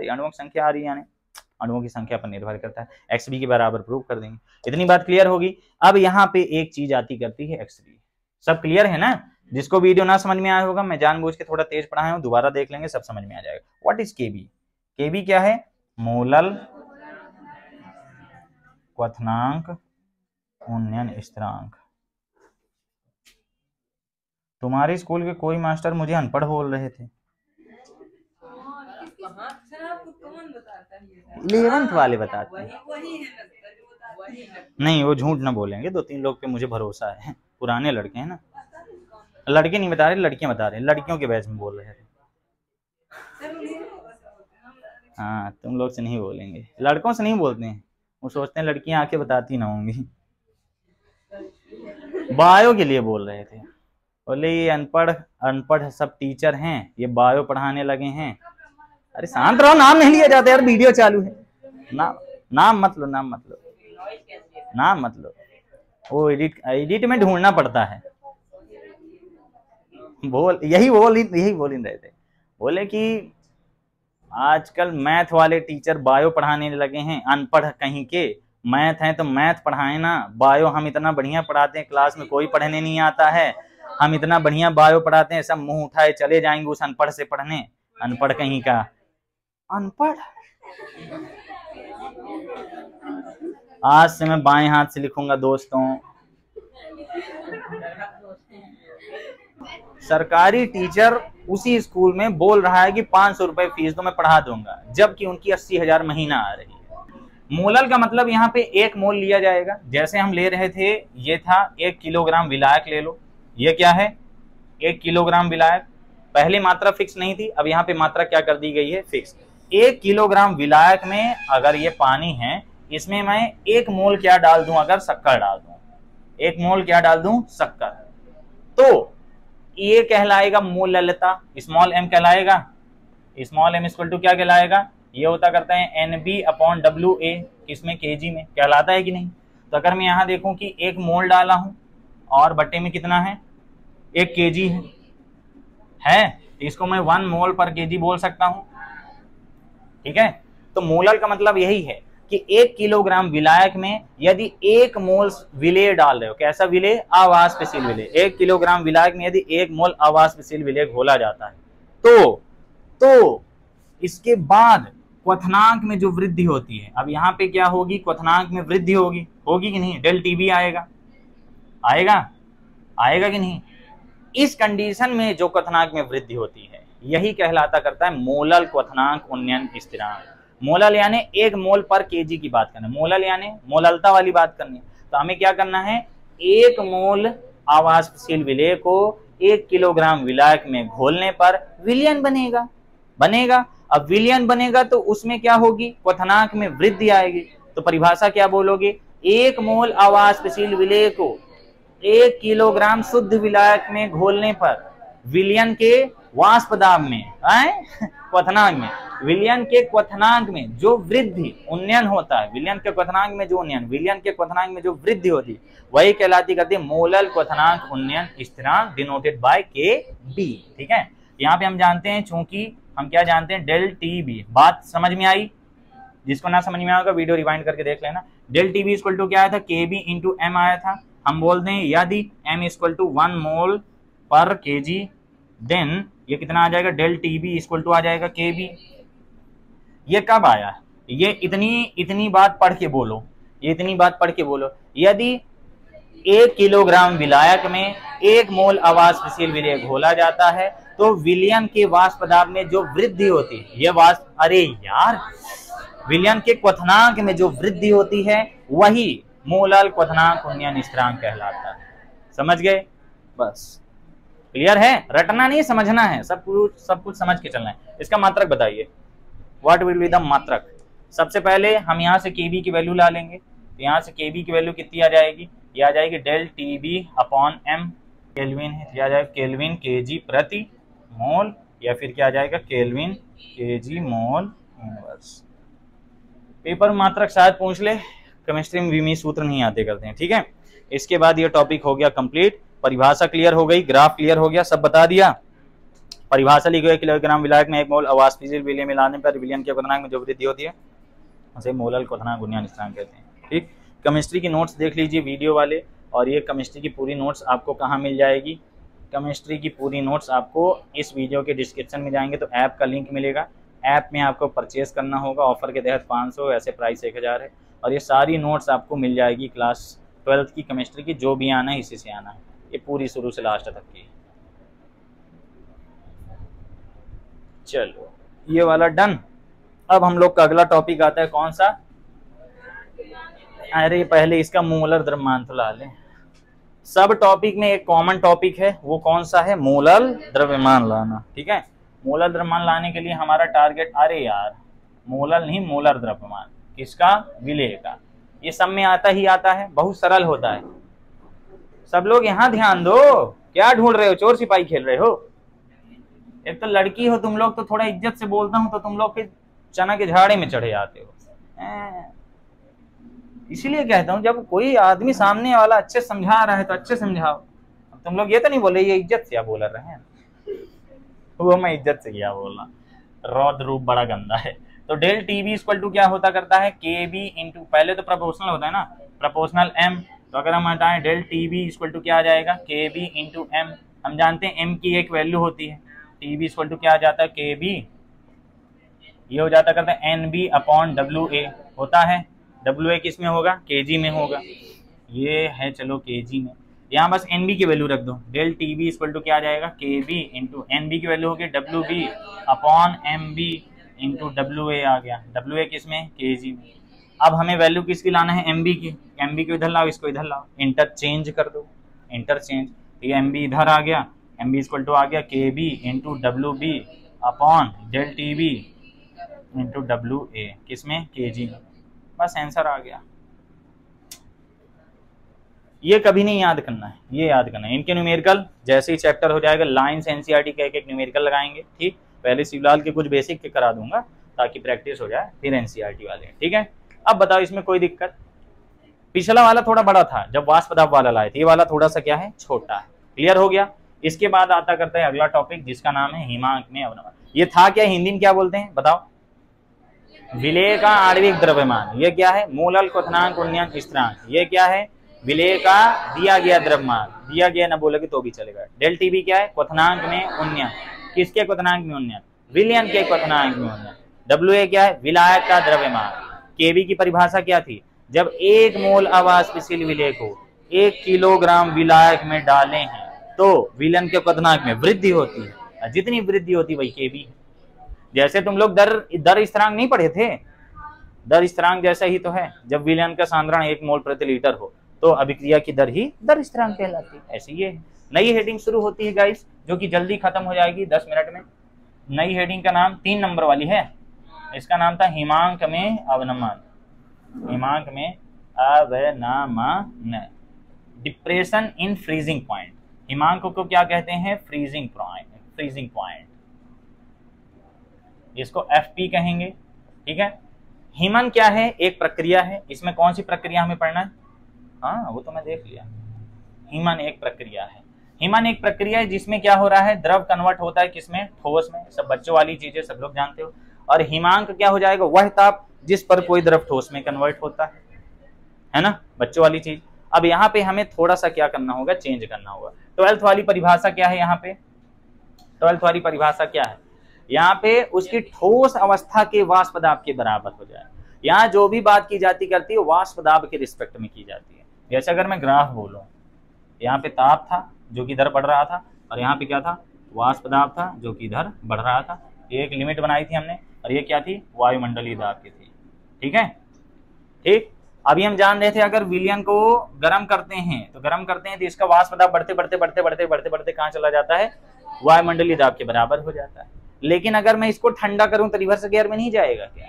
[SPEAKER 1] आ रही यानी अणुओं की संख्या पर निर्भर करता है, XB के बराबर प्रूव कर देंगे। इतनी बात क्लियर होगी। अब यहाँ पे एक चीज आती करती है XB। सब क्लियर है ना? जिसको वीडियो ना समझ में आया होगा, मैं जानबूझ के थोड़ा तेज पढ़ाया हूँ, दोबारा देख लेंगे, सब समझ में आ जाएगा। What is KB? KB क्या है? मोलल क्वथनांक उन्नयन स्थिरांक। तुम्हारे स्कूल के कोई मास्टर मुझे अनपढ़ बोल रहे थे। 11th वाले बताते हैं। नहीं, वो झूठ ना बोलेंगे, 2-3 लोग पे मुझे भरोसा है, पुराने लड़के हैं ना। लड़के नहीं बता रहे, लड़कियां बता रहे, लड़कियों के बैच में बोल रहे थे। हाँ, तुम लोग से नहीं बोलेंगे, लड़कों से नहीं बोलते हैं, वो सोचते हैं लड़कियां आके बताती ना होंगी। बायो के लिए बोल रहे थे, बोले ये अनपढ़ सब टीचर हैं, ये बायो पढ़ाने लगे हैं। अरे शांत रहो, नाम नहीं लिया जाता यार, वीडियो चालू है। नाम मत लो, वो एडिट में ढूंढना पड़ता है। यही बोल ही रहे थे, बोले कि आजकल मैथ वाले टीचर बायो पढ़ाने लगे हैं, अनपढ़ कहीं के। मैथ है तो मैथ पढ़ाए ना, बायो हम इतना बढ़िया पढ़ाते हैं, क्लास में कोई पढ़ने नहीं आता है, हम इतना बढ़िया बायो पढ़ाते हैं, सब मुंह उठाए चले जाएंगे उस अनपढ़ से पढ़ने। अनपढ़ कहीं का अनपढ़। आज से मैं बाएं हाथ से लिखूंगा दोस्तों। सरकारी टीचर उसी स्कूल में बोल रहा है कि 500 रुपए फीस तो मैं पढ़ा दूंगा, जबकि उनकी 80,000 महीना आ रही है। मोलल का मतलब यहाँ पे 1 मोल लिया जाएगा। जैसे हम ले रहे थे, ये था 1 किलोग्राम विलायक ले लो, ये क्या है 1 किलोग्राम विलायक। पहले मात्रा फिक्स नहीं थी, अब यहाँ पे मात्रा क्या कर दी गई है, फिक्स। 1 किलोग्राम विलायक में अगर ये पानी है, इसमें मैं 1 मोल क्या डाल दूं, अगर शक्कर डाल दूं, 1 मोल क्या डाल दूं, शक्कर, तो ये कहलाएगा मोललता, स्मॉल m कहलाएगा। स्मॉल m इक्वल टू क्या कहलाएगा, ये होता करता है NB/WA, किसमें, kg में, कहलाता है कि नहीं। तो अगर मैं यहाँ देखूं कि 1 मोल डाला हूं और बट्टे में कितना है, 1 kg है, तो इसको मैं 1 मोल पर kg बोल सकता हूं, ठीक है। तो मोलल का मतलब यही है कि 1 किलोग्राम विलायक में यदि 1 मोल विलेय डाल रहे हो, कैसा विलेय, अवाष्पशील विलेय, 1 किलोग्राम विलायक में यदि 1 मोल अवाष्पशील विलेय घोला जाता है, तो इसके बाद क्वथनांक में जो वृद्धि होती है, अब यहाँ पे क्या होगी, क्वथनांक में वृद्धि होगी कि नहीं, डेल टीबी आएगा कि नहीं। इस कंडीशन में जो क्वथनांक में वृद्धि होती है, यही कहलाता करता है मोलल क्वथनांक उन्नयन स्थिरांक। मोलल यानी 1 मोल पर केजी की बात करना, मोलल यानी मोललता वाली बात करनी। तो हमें क्या करना है, 1 मोल अवाष्पशील विलेय को 1 किलोग्राम विलायक में घोलने पर विलयन बनेगा। अब विलयन बनेगा तो उसमें क्या होगी, क्वथनांक में वृद्धि आएगी। तो परिभाषा क्या बोलोगे, 1 मोल अवाष्पशील विलेय को 1 किलोग्राम शुद्ध विलायक में घोलने पर विलयन के वाष्प दाब में, क्वथनांक में, विलयन के क्वथनांक में जो वृद्धि उन्नयन होता है, विलयन के क्वथनांक में जो उन्नयन, विलयन के क्वथनांक में जो वृद्धि होती है, वही कहलाती करती है मोलल क्वथनांक उन्नयन स्थिरांक, डिनोटेड बाय KB। ठीक है, यहाँ पे हम जानते हैं, चूंकि हम क्या जानते हैं, डेल टीबी। बात समझ में आई? जिसको ना समझ में आएगा वीडियो रिवाइंड करके देख लेना। डेल टीबी इक्वल टू क्या आया था, KB इंटू M आया था। हम बोलते हैं यदि M इक्वल टू 1 मोल पर kg, देन ये कितना आ जाएगा, डेल टीबी इक्वल टू आ जाएगा KB। ये कब आया, ये इतनी बात पढ़ के बोलो, यदि 1 किलोग्राम विलायक में 1 मोल अवाष्पशील विलेय घोला जाता है, तो विलयन के वाष्प दाब में जो वृद्धि होती है, ये विलयन के क्वथनांक में जो वृद्धि होती है, वही मोलल क्वथनांक उन्नयन स्थिरांक कहलाता है। समझ गए? बस क्लियर है, रटना नहीं, समझना है, सब कुछ समझ के चलना है। इसका मात्रक बताइए, व्हाट विल बी द मात्रक। सबसे पहले हम यहाँ से KB की वैल्यू ला लेंगे, तो यहाँ से KB की वैल्यू कितनी आ जाएगी, ये आ जाएगी डेल TB/M, केल्विन है, यह आ जाएगा केल्विन kg प्रति मोल, या फिर क्या आ जाएगा, kelvin kg mole inverse. Paper मात्रक शायद पूछ ले, केमिस्ट्री में विमी सूत्र नहीं आते करते हैं, ठीक है। इसके बाद ये टॉपिक हो गया कंप्लीट, परिभाषा क्लियर हो गई, ग्राफ क्लियर हो गया, सब बता दिया। परिभाषा लिखी हुई, किलोग्राम विलायक में 1 मोल अवाष्पशील विलय मिलाने पर विलयन के क्वथनांक में जो वृद्धि होती है उसे मोलल क्वथनांक गुणन स्थिरांक कहते हैं, ठीक। केमिस्ट्री की नोट्स देख लीजिए वीडियो वाले, और ये केमिस्ट्री की पूरी नोट्स आपको कहाँ मिल जाएगी, केमिस्ट्री की पूरी नोट्स आपको इस वीडियो के डिस्क्रिप्शन में जाएंगे तो ऐप का लिंक मिलेगा, ऐप में आपको परचेज करना होगा, ऑफर के तहत 500, ऐसे प्राइस 1000 है। और ये सारी नोट्स आपको मिल जाएगी क्लास 12th की केमिस्ट्री की, जो भी आना है इसी से आना है, ये पूरी शुरू से लास्ट तक की। चलो ये वाला डन। अब हम लोग का अगला टॉपिक आता है कौन सा, अरे पहले इसका मोलर द्रव्यमान तो ला लें। सब टॉपिक में एक कॉमन टॉपिक है, वो कौन सा है, मोलर द्रव्यमान लाना, ठीक है। मोलर द्रव्यमान लाने के लिए हमारा टारगेट, अरे यार मोलर नहीं मोलर द्रव्यमान, किसका, विलेय का। ये सब में आता ही आता है, बहुत सरल होता है। सब लोग यहाँ ध्यान दो, क्या ढूंढ रहे हो, चोर सिपाही खेल रहे हो। एक तो लड़की हो तुम लोग, तो थोड़ा इज्जत से बोलता हूँ तो तुम लोग फिर चना के झाड़े में चढ़े आते हो। इसीलिए कहता हूँ जब कोई आदमी सामने वाला अच्छे समझा रहा है तो अच्छे समझाओ। तुम लोग ये तो नहीं बोले ये इज्जत से क्या बोल रहे हैं, वो मैं इज्जत से क्या बोल रहा, रौद्र रूप बड़ा गंदा है। तो डेल टीबी इक्वल टू क्या होता करता है, के बी इंटू, पहले तो प्रोपोर्शनल होता है ना, प्रोपोर्शनल एम, तो अगर हम हटाएं डेल टीबी इक्वल टू क्या आ जाएगा, के बी इंटू एम। हम जानते हैं एम की एक वैल्यू होती है, टीबी इक्वल टू क्या आ जाता है, के बी, ये हो जाता करता है N B upon W A होता है। डब्ल्यू ए किस में होगा, केजी में होगा, ये है चलो केजी में। यहाँ बस एन बी की वैल्यू रख दो, del T B equal to क्या आ जाएगा, K B into N B की वैल्यू होगी W B upon M B into W A आ गया। डब्ल्यू ए किस में, केजी में। अब हमें वैल्यू किसकी लाना है, एम बी की। एम बी को इधर लाओ, इसको इधर लाओ, इंटरचेंज कर दो, इंटरचेंज। ये एम बी इधर आ गया, एम बी इक्वल टू आ गया K B into W B upon del T B into W A किसमें, केजी में। बस आंसर आ गया। ये कभी नहीं याद करना है, ये याद करना है। इनके न्यूमेरिकल जैसे ही चैप्टर हो जाएगा, लाइंस एनसीईआरटी का एक न्यूमेरिकल लगाएंगे, ठीक। पहले शिवलाल के कुछ बेसिक के करा दूंगा ताकि प्रैक्टिस हो जाए, फिर एनसीईआरटी वाले, ठीक है। अब बताओ इसमें कोई दिक्कत, पिछला वाला थोड़ा बड़ा था जब वाष्प दाब वाला लाए थे, ये वाला थोड़ा सा क्या है, छोटा है। क्लियर हो गया। इसके बाद आता करता है अगला टॉपिक जिसका नाम है हिमांक में अवनमन। ये था क्या, हिंदी में क्या बोलते हैं बताओ, विलेय का आणविक द्रव्यमान। ये क्या है, मोलल क्वथनांक उन्नयन स्थिरांक। ये क्या है, विलेय का दिया गया द्रव्यमान, दिया गया ना बोलोगे तो भी चलेगा। डेल टीबी क्या है, क्वथनांक में उन्नयन, किसके क्वथनांक में उन्नयन, विलयन के क्वथनांक में उन्नयन। डब्ल्यू ए क्या है, विलायक का द्रव्यमान। केबी की परिभाषा क्या थी, जब 1 मोल अवाष्पशील विलेय को 1 किलोग्राम विलायक में डाले हैं तो विलयन के क्वथनांक में वृद्धि होती है, जितनी वृद्धि होती वही केबी। जैसे तुम लोग दर स्थिरांक नहीं पढ़े थे, दर स्थिरांक जैसा ही तो है। जब विलयन का सांद्रण 1 मोल प्रति लीटर हो तो अभिक्रिया की दर ही दर स्थिरांक कहलाती है। ऐसी ये नई हेडिंग शुरू होती है गाइस, जो कि जल्दी खत्म हो जाएगी 10 मिनट में। नई हेडिंग का नाम 3 नंबर वाली है, इसका नाम था हिमांक में अवनमन। हिमांक में अवनमन, डिप्रेशन इन फ्रीजिंग पॉइंट। हिमांक को क्या कहते हैं, फ्रीजिंग पॉइंट, फ्रीजिंग पॉइंट, इसको एफपी कहेंगे, ठीक है। हिमन क्या है, एक प्रक्रिया है। इसमें कौन सी प्रक्रिया हमें पढ़ना है, हाँ वो तो मैं देख लिया। हिमन एक प्रक्रिया है, हिमन एक प्रक्रिया है जिसमें क्या हो रहा है, द्रव कन्वर्ट होता है किसमें, ठोस में। सब बच्चों वाली चीजें सब लोग जानते हो। और हिमांक क्या हो जाएगा, वह ताप जिस पर कोई द्रव ठोस में कन्वर्ट होता है ना, बच्चों वाली चीज। अब यहाँ पे हमें थोड़ा सा क्या करना होगा, चेंज करना होगा। 12th वाली परिभाषा क्या है, यहाँ पे 12th वाली परिभाषा क्या है, यहाँ पे उसकी ठोस अवस्था के वाष्प दाब के बराबर हो जाए। यहाँ जो भी बात की जाती करती है वाष्प दाब के रिस्पेक्ट में की जाती है। जैसे अगर मैं ग्राफ बोलूं, यहाँ पे ताप था जो कि इधर बढ़ रहा था, और यहाँ पे क्या था, वाष्प दाब था जो कि इधर बढ़ रहा था। एक लिमिट बनाई थी हमने, और ये क्या थी, वायुमंडलीय दाब की थी, ठीक है। ठीक, अभी हम जान रहे थे अगर विलयन को गर्म करते हैं तो इसका वाष्प दाब बढ़ते बढ़ते बढ़ते बढ़ते बढ़ते बढ़ते कहाँ चला जाता है, वायुमंडलीय दाब के बराबर हो जाता है। लेकिन अगर मैं इसको ठंडा करूं तो रिवर्स गियर में नहीं जाएगा क्या,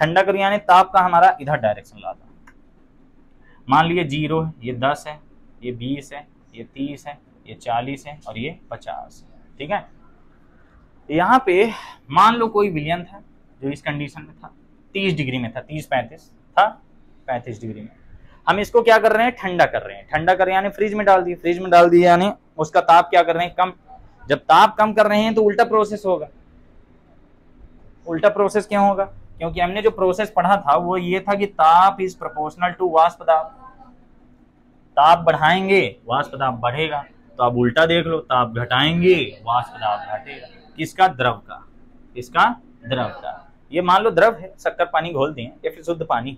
[SPEAKER 1] ठंडा करूं यानी ताप का हमारा इधर डायरेक्शन लाता। मान लीजिए 0 है, ये 10 है, ये 20 है, ये 30 है, ये 40 है और ये 50 है, ठीक है। यहाँ पे मान लो कोई विलयन था जो इस कंडीशन में था, 30 डिग्री में था, 30-35 था, 35 डिग्री में। हम इसको क्या कर रहे हैं, ठंडा कर रहे हैं। ठंडा कर रहे हैं यानी फ्रिज में डाल दिए, फ्रिज में डाल दिए यानी उसका ताप क्या कर रहे हैं, कम। जब ताप कम कर रहे हैं तो उल्टा प्रोसेस होगा। उल्टा प्रोसेस क्यों होगा, क्योंकि हमने जो प्रोसेस पढ़ा था वो ये था कि ताप इज प्रोपोर्शनल टू वाष्प दाब। ताप बढ़ाएंगे वाष्प दाब बढ़ेगा, तो अब उल्टा देख लो, ताप घटाएंगे वाष्प दाब घटेगा। किसका, द्रव का। किसका, द्रव का। ये मान लो द्रव है, शक्कर पानी घोल दिए या फिर शुद्ध पानी,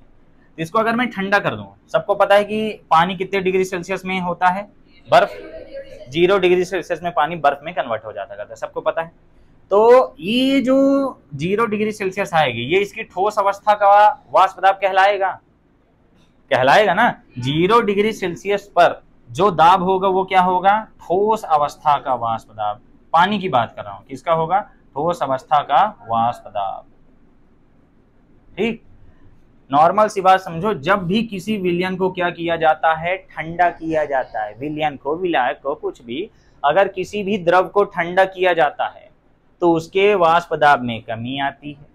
[SPEAKER 1] तो इसको अगर मैं ठंडा कर दूं, सबको पता है कि पानी कितने डिग्री सेल्सियस में होता है, बर्फ 0 डिग्री सेल्सियस में पानी बर्फ में कन्वर्ट हो जाता है, सबको पता है। तो ये जो 0 डिग्री सेल्सियस आएगी, ये इसकी ठोस अवस्था का वाष्प दाब कहलाएगा, कहलाएगा ना। 0 डिग्री सेल्सियस पर जो दाब होगा वो क्या होगा, ठोस अवस्था का वाष्प दाब। पानी की बात कर रहा हूं, किसका होगा, ठोस अवस्था का वाष्प दाब। ठीक, नॉर्मल सी बात समझो, जब भी किसी विलयन को क्या किया जाता है, ठंडा किया जाता है। विलयन को, विलायक को, कुछ भी, अगर किसी भी द्रव को ठंडा किया जाता है तो उसके वाष्प दाब में कमी आती है।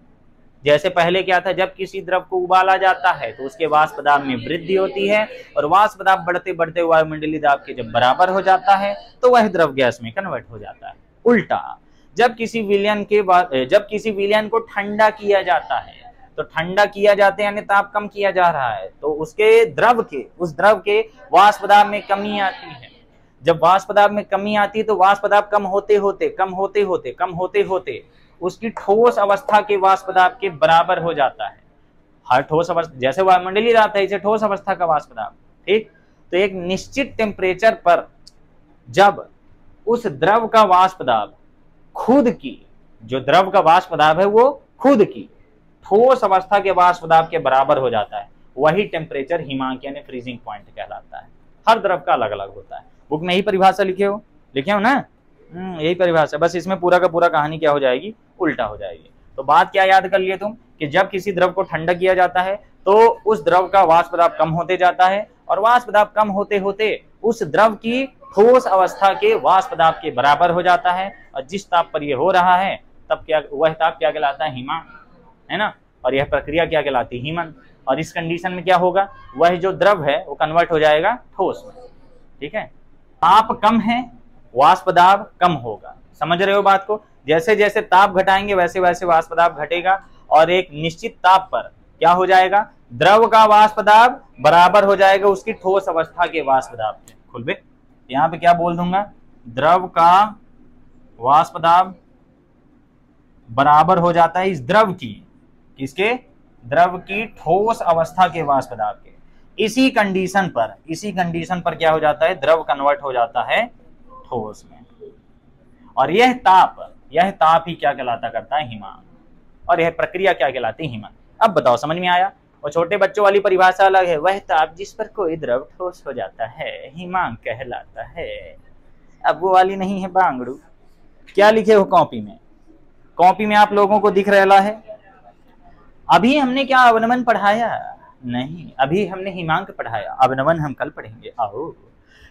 [SPEAKER 1] जैसे पहले क्या था, जब किसी द्रव को उबाला जाता है तो उसके वाष्प दाब में वृद्धि होती है, और वाष्प दाब बढ़ते बढ़ते वायुमंडलीय दाब के जब बराबर हो जाता है तो वह द्रव गैस में कन्वर्ट हो जाता है। उल्टा, जब किसी विलयन को ठंडा किया जाता है, तो ठंडा किया जाता है यानी ताप कम किया जा रहा है, तो उसके द्रव के, उस द्रव के वाष्प दाब में कमी आती है। जब वाष्प दाब में कमी आती है तो वाष्प दाब कम होते होते उसकी ठोस अवस्था के वाष्प दाब के बराबर हो जाता है। हर ठोस अवस्था, जैसे वायुमंडलीय दाब था, इसे ठोस अवस्था का वाष्प दाब। ठीक, तो एक निश्चित टेम्परेचर पर जब उस द्रव का वाष्प दाब खुद की, जो द्रव का वाष्प दाब है वो खुद की ठोस अवस्था के वाष्प दाब के बराबर हो जाता है, वही टेम्परेचर हिमांक यानी फ्रीजिंग पॉइंट कहलाता है। हर द्रव का अलग अलग होता है। बुक में यही परिभाषा लिखे हो ना, यही परिभाषा। बस इसमें पूरा का पूरा कहानी क्या हो जाएगी, उल्टा हो जाएगी। तो बात क्या याद कर लिए तुम, कि जब किसी द्रव को ठंडा किया जाता है तो उस द्रव का वाष्प दाब कम होते जाता है, और वाष्प दाब कम होते होते उस द्रव की ठोस अवस्था के वाष्प दाब के बराबर हो जाता है, और जिस ताप पर यह हो रहा है तब क्या, वह ताप क्या कहलाता है, हिमांक, है ना। और यह प्रक्रिया क्या कहलाती है, हीमन। और इस कंडीशन में क्या होगा, वह जो द्रव है वो कन्वर्ट हो जाएगा ठोस में। ठीक है, ताप कम है, वाष्प दाब कम होगा। समझ रहे हो बात को, जैसे जैसे ताप घटाएंगे वैसे वैसे वाष्प दाब घटेगा, और एक निश्चित ताप पर क्या हो जाएगा, द्रव का वाष्प दाब बराबर हो जाएगा उसकी ठोस अवस्था के वाष्प दाब के। खुल बे, यहाँ पे क्या बोल दूंगा, द्रव का वाष्प दाब बराबर हो जाता है इस द्रव की, किसके, द्रव की ठोस अवस्था के वाष्प दाब के। इसी कंडीशन पर क्या हो जाता है, द्रव कन्वर्ट हो जाता है ठोस में, और यह ताप ही क्या कहलाता करता है, हिमांक। और यह प्रक्रिया क्या कहलाती है, हिमन। अब बताओ समझ में आया। और छोटे बच्चों वाली परिभाषा अलग है, वह ताप जिस पर कोई द्रव ठोस हो जाता है हिमांक कहलाता है। अब वो वाली नहीं है बांगड़ू। क्या लिखे हो कॉपी में, कॉपी में आप लोगों को दिख रहा है। अभी हमने क्या अवनमन पढ़ाया, नहीं, अभी हमने हिमांक पढ़ाया, अवनमन हम कल पढ़ेंगे। आओ,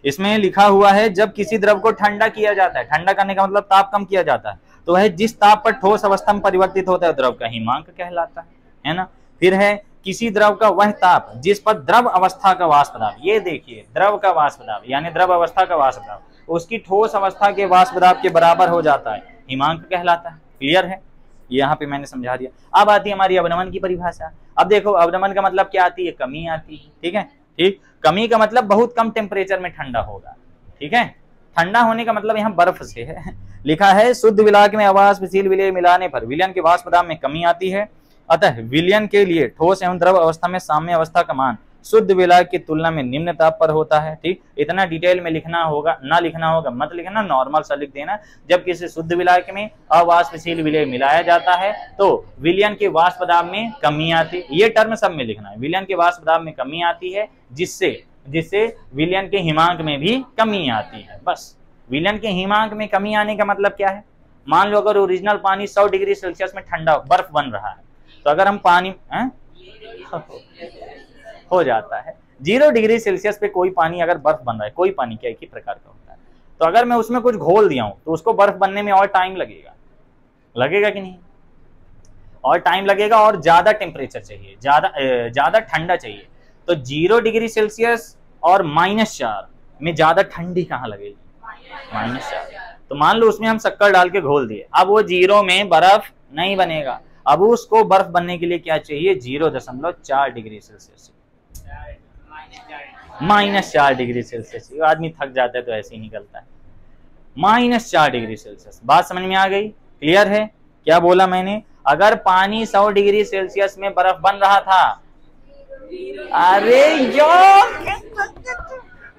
[SPEAKER 1] इसमें लिखा हुआ है जब किसी द्रव को ठंडा किया जाता है, ठंडा करने का मतलब ताप कम किया जाता है, तो वह जिस ताप पर ठोस अवस्था में परिवर्तित होता है द्रव का हिमांक कहलाता है ना। फिर है किसी द्रव का वह ताप जिस पर द्रव अवस्था का वाष्प दाब, ये देखिए द्रव का वाष्प दाब यानी द्रव अवस्था का वाष्प दाब उसकी ठोस अवस्था के वाष्प दाब के बराबर हो जाता है, हिमांक कहलाता है। क्लियर है, यहाँ पे मैंने समझा दिया। अब आती है हमारी अवनमन की परिभाषा। अब देखो अवनमन का मतलब क्या आती है, कमी आती है। ठीक है, ठीक, कमी का मतलब बहुत कम टेम्परेचर में ठंडा होगा। ठीक है, ठंडा होने का मतलब यहाँ बर्फ से है। लिखा है शुद्ध विलायक में अवाष्पशील विलय मिलाने पर विलयन के वाष्प दाब में कमी आती है, अतः विलयन के लिए ठोस एवं द्रव अवस्था में साम्य अवस्था का मान शुद्ध विलायक की तुलना में निम्न ताप पर होता है। ठीक, इतना डिटेल में लिखना होगा, ना लिखना होगा मत लिखना, नॉर्मल सा लिख देना। जब किसी शुद्ध विलायक में अवाष्पशील विलय मिलाया जाता है तो विलयन के वाष्प दाब में कमी आती है, ये टर्म सब में लिखना है। विलयन के वाष्प दाब में कमी आती है जिससे विलयन के हिमांक में भी कमी आती है। बस विलयन के हिमांक में कमी आने का मतलब क्या है, मान लो अगर ओरिजिनल पानी 100 डिग्री सेल्सियस में ठंडा बर्फ बन रहा है, तो अगर हम पानी हो जाता है 0 डिग्री सेल्सियस पे कोई पानी अगर बर्फ बन रहा है, कोई पानी क्या एक ही प्रकार का होता है, तो अगर मैं उसमें कुछ घोल दिया हूं तो उसको बर्फ बनने में और टाइम लगेगा कि नहीं, और टाइम लगेगा, और ज्यादा टेम्परेचर चाहिए, ज्यादा ठंडा चाहिए। तो 0 डिग्री सेल्सियस और -4 में ज्यादा ठंडी कहाँ लगेगी? -4। तो मान लो उसमें हम शक्कर डाल के घोल दिए, अब वो 0 में बर्फ नहीं बनेगा। अब उसको बर्फ बनने के लिए क्या चाहिए? 0.4 डिग्री सेल्सियस, -4 डिग्री सेल्सियस। आदमी थक जाता है तो ऐसे ही निकलता है। -4 डिग्री सेल्सियस। बात समझ में आ गई? क्लियर है? क्या बोला मैंने? अगर पानी 100 डिग्री सेल्सियस में बर्फ बन रहा था, अरे यार,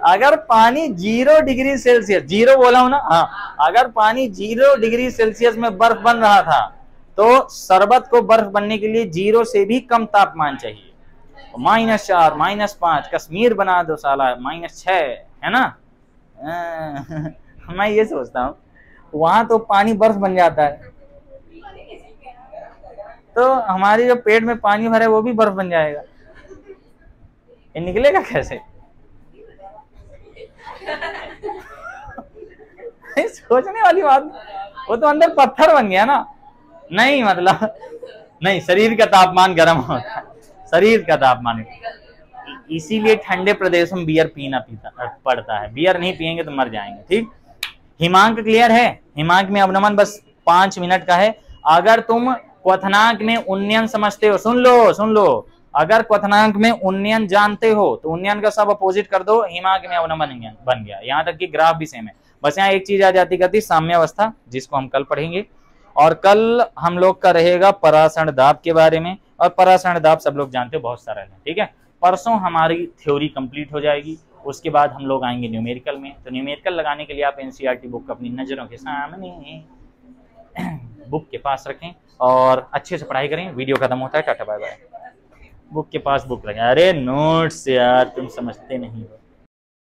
[SPEAKER 1] अगर पानी 0 डिग्री सेल्सियस, 0 बोला हूं ना, हाँ, अगर पानी 0 डिग्री सेल्सियस में बर्फ बन रहा था तो शरबत को बर्फ बनने के लिए 0 से भी कम तापमान चाहिए। -4, -5, कश्मीर बना दो साला, -6, है ना? मैं ये सोचता हूँ वहां तो पानी बर्फ बन जाता है, तो हमारी जो पेट में पानी भरा है वो भी बर्फ बन जाएगा। ये निकलेगा कैसे? सोचने वाली बात। वो तो अंदर पत्थर बन गया ना। नहीं मतलब नहीं, शरीर का तापमान गर्म होता है, शरीर का तापमान। इसीलिए ठंडे प्रदेशों में बियर पीना पड़ता है। बियर नहीं पियेंगे तो मर जाएंगे। ठीक, हिमांक क्लियर है? हिमांक में अवनमन बस 5 मिनट का है। अगर तुम क्वथनांक में उन्नयन समझते हो, सुन लो, अगर क्वथनांक में उन्नयन जानते हो तो उन्नयन का सब अपोजिट कर दो, हिमांक में अवनमन बन गया। यहाँ तक कि ग्राफ भी सेम है, बस यहाँ एक चीज आ जाती करती, साम्यावस्था, जिसको हम कल पढ़ेंगे। और कल हम लोग का रहेगा परासरण दाब के बारे में, और परासरण दाब सब लोग जानते हो बहुत सरल है। ठीक है, परसों हमारी थ्योरी कंप्लीट हो जाएगी, उसके बाद हम लोग आएंगे न्यूमेरिकल में। तो न्यूमेरिकल लगाने के लिए आप एनसीईआरटी बुक अपनी नजरों के सामने बुक के पास रखें और अच्छे से पढ़ाई करें। वीडियो खत्म होता है, टाटा बाय बाय। बुक के पास बुक रखें। अरे नोट्स यार, तुम समझते नहीं हो।